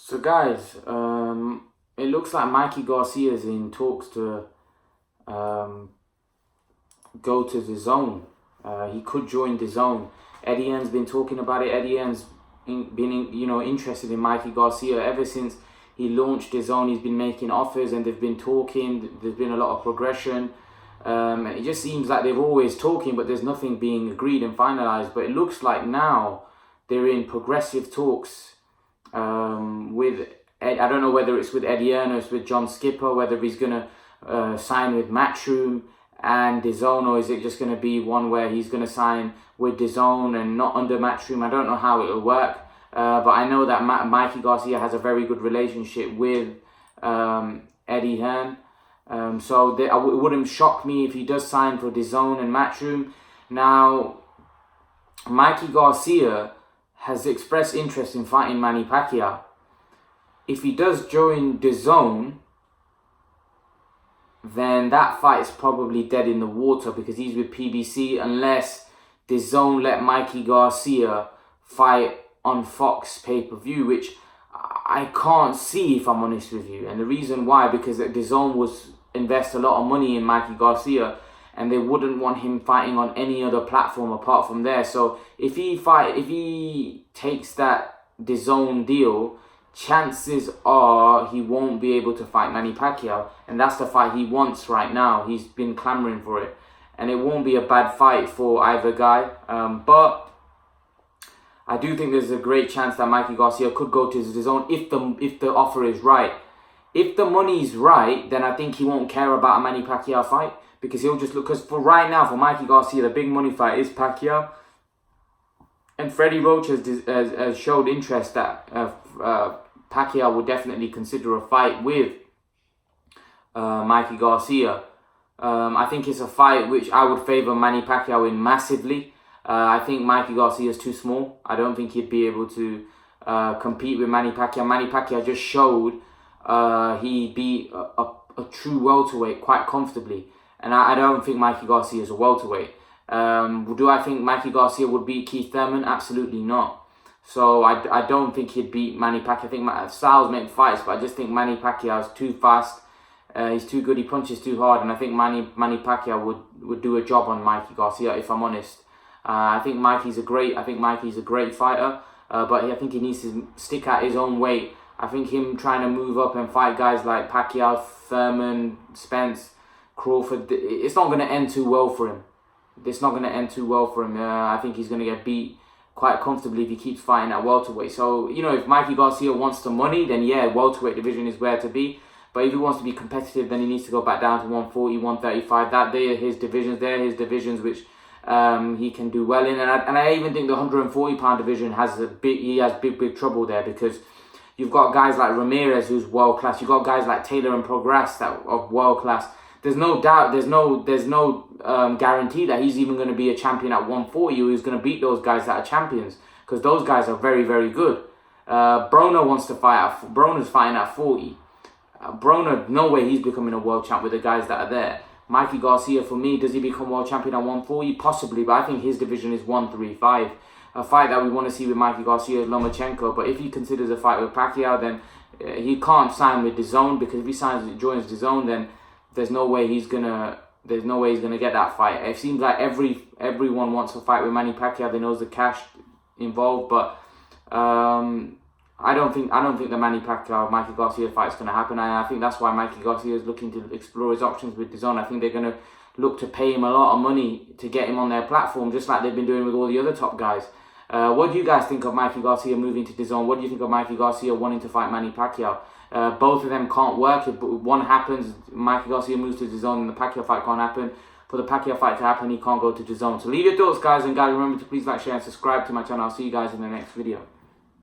So guys, it looks like Mikey Garcia is in talks to go to Dazn. He could join Dazn. Eddie Hearn's been talking about it. Eddie Hearn's been interested in Mikey Garcia ever since he launched Dazn. He's been making offers and they've been talking. There's been a lot of progression. And it just seems like they're always talking, but there's nothing being agreed and finalized. But it looks like now they're in progressive talks with Ed. I don't know whether it's with Eddie Hearn or it's with John Skipper, whether he's going to sign with Matchroom and Dazn, or is it just going to be one where he's going to sign with Dazn and not under Matchroom. I don't know how it'll work, but I know that Mikey Garcia has a very good relationship with Eddie Hearn. So it wouldn't shock me if he does sign for Dazn and Matchroom. Now, Mikey Garcia has expressed interest in fighting Manny Pacquiao. If he does join Dazn, then that fight is probably dead in the water because he's with PBC, unless Dazn let Mikey Garcia fight on Fox pay-per-view, which I can't see, if I'm honest with you. And the reason why, because Dazn was invest a lot of money in Mikey Garcia, and they wouldn't want him fighting on any other platform apart from there. So if he takes that Dazn deal, chances are he won't be able to fight Manny Pacquiao, and that's the fight he wants right now. He's been clamoring for it, and it won't be a bad fight for either guy. But I do think there's a great chance that Mikey Garcia could go to Dazn if the offer is right. If the money's right, then I think he won't care about a Manny Pacquiao fight, because he'll just look. Because for right now, for Mikey Garcia, the big money fight is Pacquiao, and Freddie Roach has showed interest that Pacquiao would definitely consider a fight with Mikey Garcia. I think it's a fight which I would favour Manny Pacquiao in massively. I think Mikey Garcia is too small. I don't think he'd be able to compete with Manny Pacquiao. Manny Pacquiao just showed he beat a true welterweight quite comfortably. And I don't think Mikey Garcia is a welterweight. Do I think Mikey Garcia would beat Keith Thurman? Absolutely not. So I don't think he'd beat Manny Pacquiao. I think styles make fights, but I just think Manny Pacquiao is too fast. He's too good. He punches too hard, and I think Manny Pacquiao would do a job on Mikey Garcia, if I'm honest. I think Mikey's a great fighter, but I think he needs to stick at his own weight. I think him trying to move up and fight guys like Pacquiao, Thurman, Spence, Crawford, it's not going to end too well for him. I think he's going to get beat quite comfortably if he keeps fighting at welterweight. So, if Mikey Garcia wants the money, then yeah, welterweight division is where to be. But if he wants to be competitive, then he needs to go back down to 140, 135. They're his divisions which he can do well in. And I even think the 140-pound division has big trouble there, because you've got guys like Ramirez, who's world class. You've got guys like Taylor and Progress that are world class. There's no doubt, there's no guarantee that he's even going to be a champion at 140, or he's going to beat those guys that are champions, because those guys are very, very good. Broner's fighting at 40. Broner, no way he's becoming a world champ with the guys that are there. Mikey Garcia, for me, does he become world champion at 140? Possibly, but I think his division is 135. A fight that we want to see with Mikey Garcia is Lomachenko, but if he considers a fight with Pacquiao, then he can't sign with Dazn, because if he joins Dazn, then there's no way he's gonna get that fight. It seems like everyone wants to fight with Manny Pacquiao. They know the cash involved, but I don't think the Manny Pacquiao Mikey Garcia fight is gonna happen. I think that's why Mikey Garcia is looking to explore his options with Dazn. I think they're gonna look to pay him a lot of money to get him on their platform, just like they've been doing with all the other top guys. What do you guys think of Mikey Garcia moving to Dazn? What do you think of Mikey Garcia wanting to fight Manny Pacquiao? Both of them can't work. If one happens, Mikey Garcia moves to Dazn, and the Pacquiao fight can't happen. For the Pacquiao fight to happen, he can't go to Dazn. So leave your thoughts, guys, and guys, remember to please like, share, and subscribe to my channel. I'll see you guys in the next video.